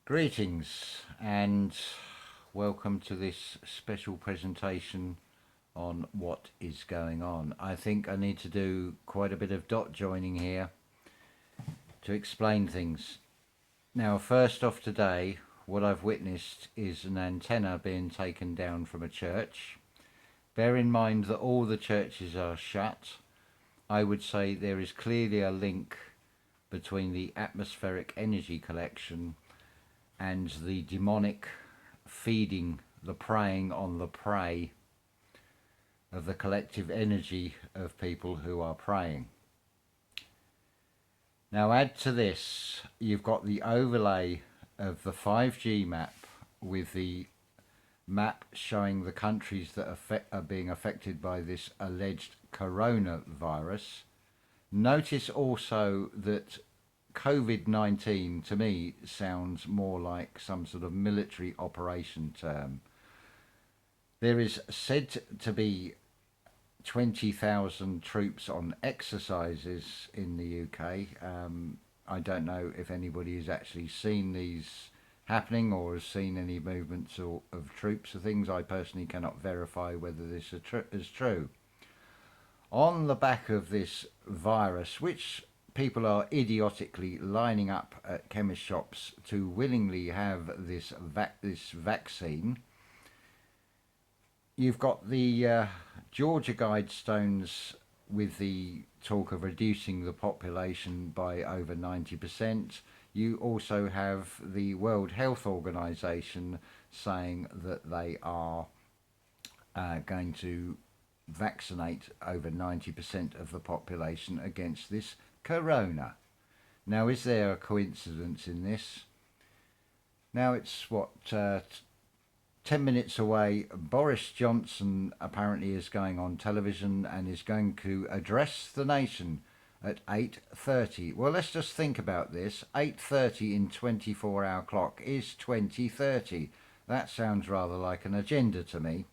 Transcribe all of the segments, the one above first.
Greetings and welcome to this special presentation on what is going on. I think I need to do quite a bit of dot joining here to explain things. Now, first off today, what I've witnessed is an antenna being taken down from a church. Bear in mind that all the churches are shut. I would say there is clearly a link between the atmospheric energy collection and the demonic feeding, the preying on the prey of the collective energy of people who are praying. Now add to this, you've got the overlay of the 5G map with the map showing the countries that are being affected by this alleged coronavirus. Notice also that COVID-19 to me sounds more like some sort of military operation term. There is said to be 20,000 troops on exercises in the UK. I don't know if anybody has actually seen these happening or has seen any movements of troops or things. I personally cannot verify whether this is true. On the back of this virus, which people are idiotically lining up at chemist shops to willingly have this vaccine, you've got the Georgia Guidestones with the talk of reducing the population by over 90%. You also have the World Health Organization saying that they are going to vaccinate over 90% of the population against this corona. Now, is there a coincidence in this? Now it's what, 10 minutes away. Boris Johnson apparently is going on television and is going to address the nation at 8:30. Well, let's just think about this. 8:30 in 24-hour clock is 2030. That sounds rather like an agenda to me.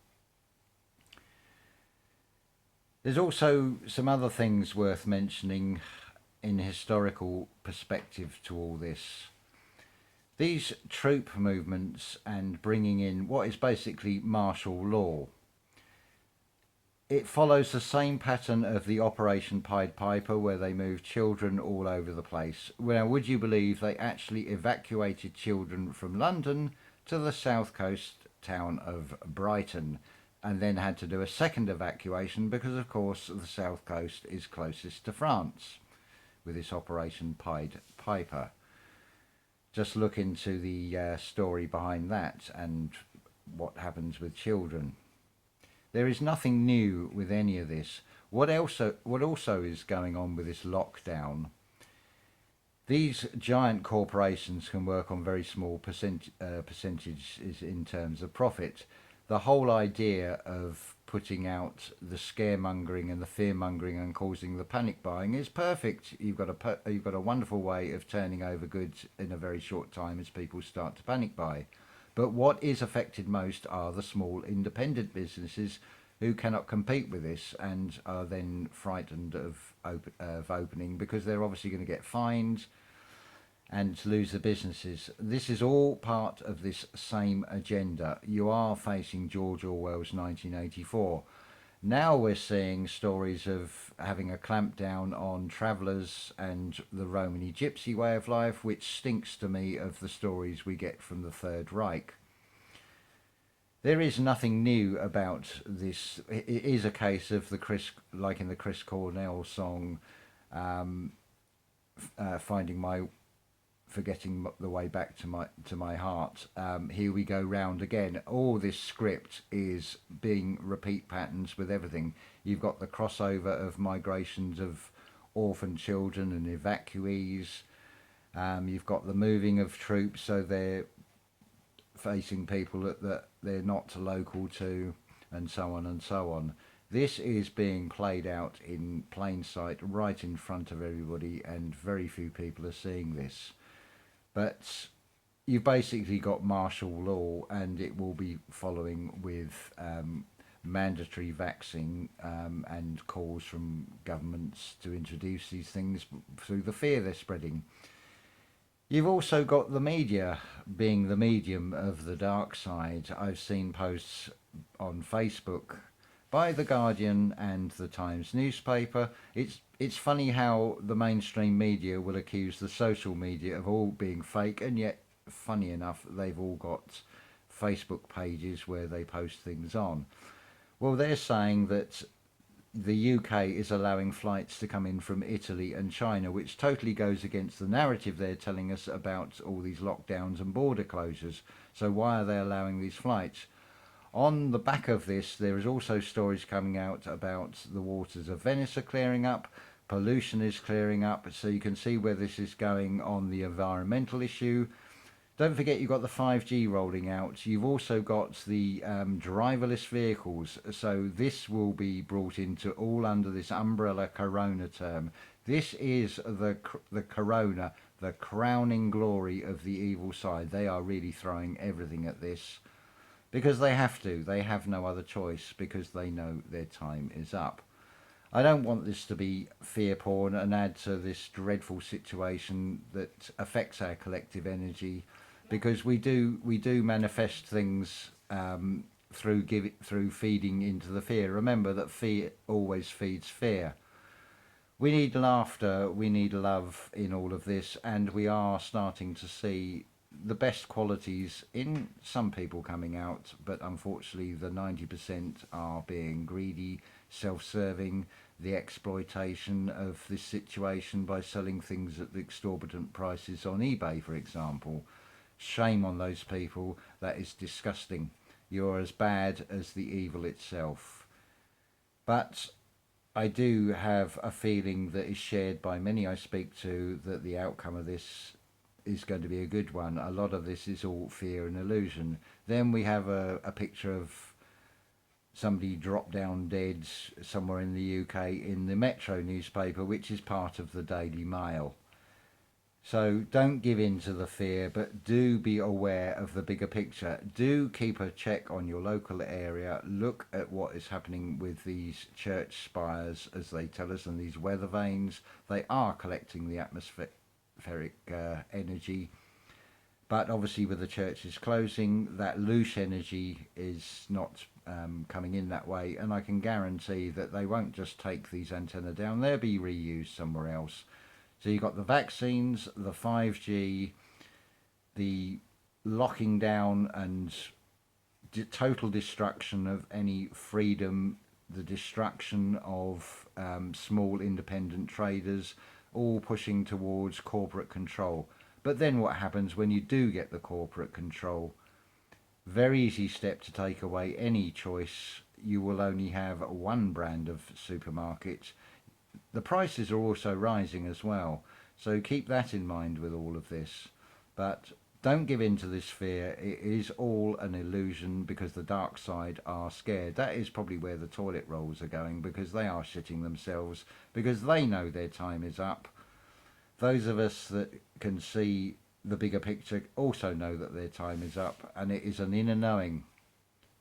There's also some other things worth mentioning in historical perspective to all this. These troop movements and bringing in what is basically martial law, it follows the same pattern of the Operation Pied Piper, where they moved children all over the place. Now, would you believe they actually evacuated children from London to the south coast town of Brighton, and then had to do a second evacuation because, of course, the south coast is closest to France with this Operation Pied Piper. Just look into the story behind that and what happens with children. There is nothing new with any of this. What also is going on with this lockdown? These giant corporations can work on very small percentages in terms of profit. The whole idea of putting out the scaremongering and the fearmongering and causing the panic buying is perfect. You've got a wonderful way of turning over goods in a very short time as people start to panic buy. But what is affected most are the small independent businesses who cannot compete with this and are then frightened of opening because they're obviously going to get fined and to lose the businesses. This is all part of this same agenda. You are facing George Orwell's 1984. Now we're seeing stories of having a clampdown on travellers and the Romany Gypsy way of life, which stinks to me of the stories we get from the Third Reich. There is nothing new about this. It is a case of like in the Chris Cornell song, forgetting the way back to my heart. Here we go round again. All this script is being repeat patterns with everything. You've got the crossover of migrations of orphan children and evacuees. You've got the moving of troops, so they're facing people that they're not local to, and so on and so on. This is being played out in plain sight right in front of everybody, and very few people are seeing this. But you've basically got martial law, and it will be following with mandatory vaccine and calls from governments to introduce these things through the fear they're spreading. You've also got the media being the medium of the dark side. I've seen posts on Facebook by the Guardian and the Times newspaper. It's funny how the mainstream media will accuse the social media of all being fake, and yet, funny enough, they've all got Facebook pages where they post things on. Well, they're saying that the UK is allowing flights to come in from Italy and China, which totally goes against the narrative they're telling us about all these lockdowns and border closures. So why are they allowing these flights? On the back of this, there is also stories coming out about the waters of Venice are clearing up, pollution is clearing up, so you can see where this is going on the environmental issue. Don't forget you've got the 5G rolling out. You've also got the driverless vehicles. So this will be brought into all under this umbrella corona term. This is the corona, the crowning glory of the evil side. They are really throwing everything at this because they have to. They have no other choice because they know their time is up. I don't want this to be fear porn and add to this dreadful situation that affects our collective energy, because we do manifest things through feeding into the fear. Remember that fear always feeds fear. We need laughter, we need love in all of this, and we are starting to see the best qualities in some people coming out, but unfortunately the 90% are being greedy, self-serving, the exploitation of this situation by selling things at exorbitant prices on eBay, for example. Shame on those people. That is disgusting. You're as bad as the evil itself. But I do have a feeling that is shared by many I speak to that the outcome of this is going to be a good one. A lot of this is all fear and illusion. Then we have a picture of somebody dropped down dead somewhere in the UK in the Metro newspaper, which is part of the Daily Mail. So don't give in to the fear, but do be aware of the bigger picture. Do keep a check on your local area. Look at what is happening with these church spires, as they tell us, and these weather vanes. They are collecting the atmospheric energy. But obviously with the churches closing, that loose energy is not coming in that way. And I can guarantee that they won't just take these antennae down. They'll be reused somewhere else. So you've got the vaccines, the 5G, the locking down and total destruction of any freedom, the destruction of small independent traders, all pushing towards corporate control. But then what happens when you do get the corporate control? Very easy step to take away any choice. You will only have one brand of supermarket. The prices are also rising as well, so keep that in mind with all of this. But don't give in to this fear. It is all an illusion because the dark side are scared. That is probably where the toilet rolls are going, because they are shitting themselves, because they know their time is up. Those of us that can see the bigger picture also know that their time is up, and it is an inner knowing.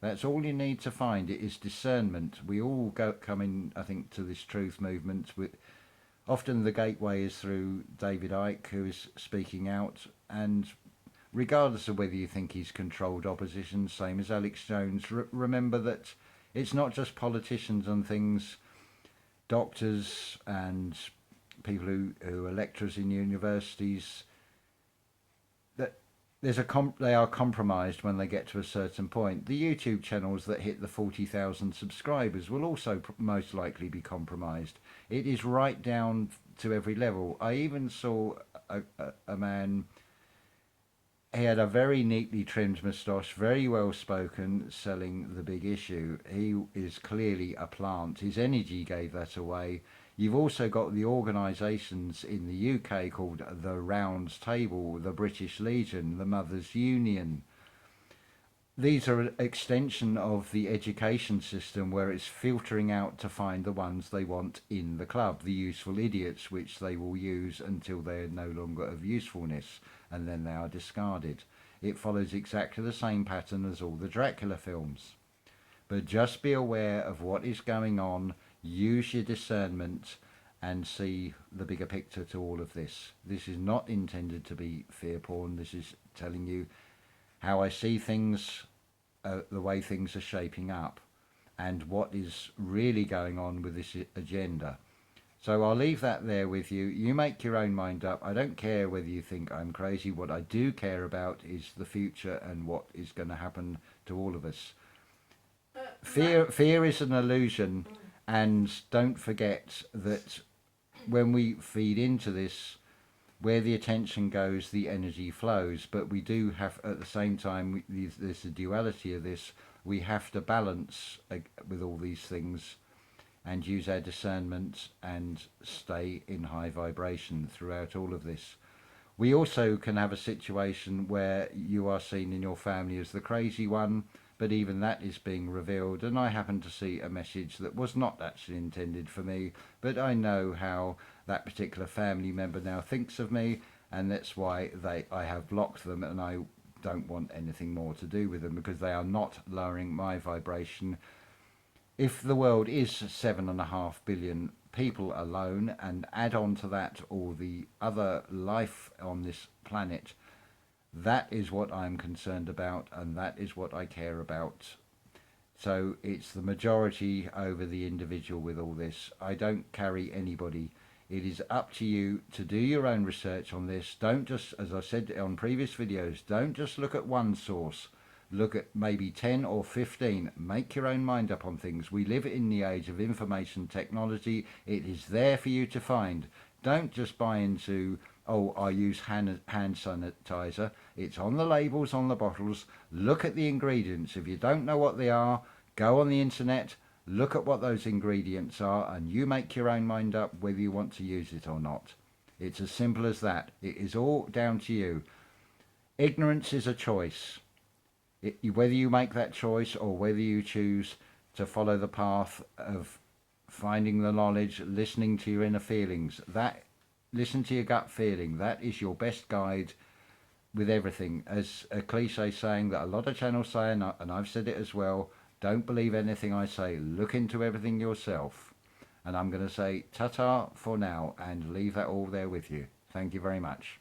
That's all you need to find. It is discernment. We all come in, I think, to this truth movement. Often the gateway is through David Icke, who is speaking out, and regardless of whether you think he's controlled opposition, same as Alex Jones, remember that it's not just politicians and things, doctors and people who are lecturers in universities, that they are compromised when they get to a certain point. The YouTube channels that hit the 40,000 subscribers will also most likely be compromised. It is right down to every level. I even saw a man. He had a very neatly trimmed moustache, very well spoken, selling the big issue. He is clearly a plant. His energy gave that away. You've also got the organisations in the UK called the Round Table, the British Legion, the Mothers Union. These are an extension of the education system where it's filtering out to find the ones they want in the club, the useful idiots, which they will use until they're no longer of usefulness, and then they are discarded. It follows exactly the same pattern as all the Dracula films. But just be aware of what is going on, use your discernment, and see the bigger picture to all of this. This is not intended to be fear porn. This is telling you how I see things, the way things are shaping up, and what is really going on with this agenda. So I'll leave that there with you. You make your own mind up. I don't care whether you think I'm crazy. What I do care about is the future and what is going to happen to all of us. Fear is an illusion, and don't forget that when we feed into this, where the attention goes, the energy flows. But we do have, at the same time, there's a duality of this. We have to balance with all these things and use our discernment and stay in high vibration throughout all of this. We also can have a situation where you are seen in your family as the crazy one, but even that is being revealed, and I happen to see a message that was not actually intended for me, but I know how that particular family member now thinks of me, and that's why I have blocked them, and I don't want anything more to do with them, because they are not lowering my vibration. If the world is 7.5 billion people alone, and add on to that all the other life on this planet, that is what I'm concerned about, and that is what I care about. So it's the majority over the individual with all this. I don't carry anybody. It is up to you to do your own research on this. Don't just, as I said on previous videos, don't just look at one source. Look at maybe 10 or 15. Make your own mind up on things. We live in the age of information technology. It is there for you to find. Don't just buy into, oh, I use hand sanitizer. It's on the labels, on the bottles. Look at the ingredients. If you don't know what they are, go on the internet, look at what those ingredients are, and you make your own mind up whether you want to use it or not. It's as simple as that. It is all down to you. Ignorance is a choice. Whether you make that choice or whether you choose to follow the path of finding the knowledge, listening to your inner feelings, listen to your gut feeling. That is your best guide with everything. As a cliche saying that a lot of channels say, and I've said it as well, don't believe anything I say. Look into everything yourself. And I'm going to say ta-ta for now and leave that all there with you. Thank you very much.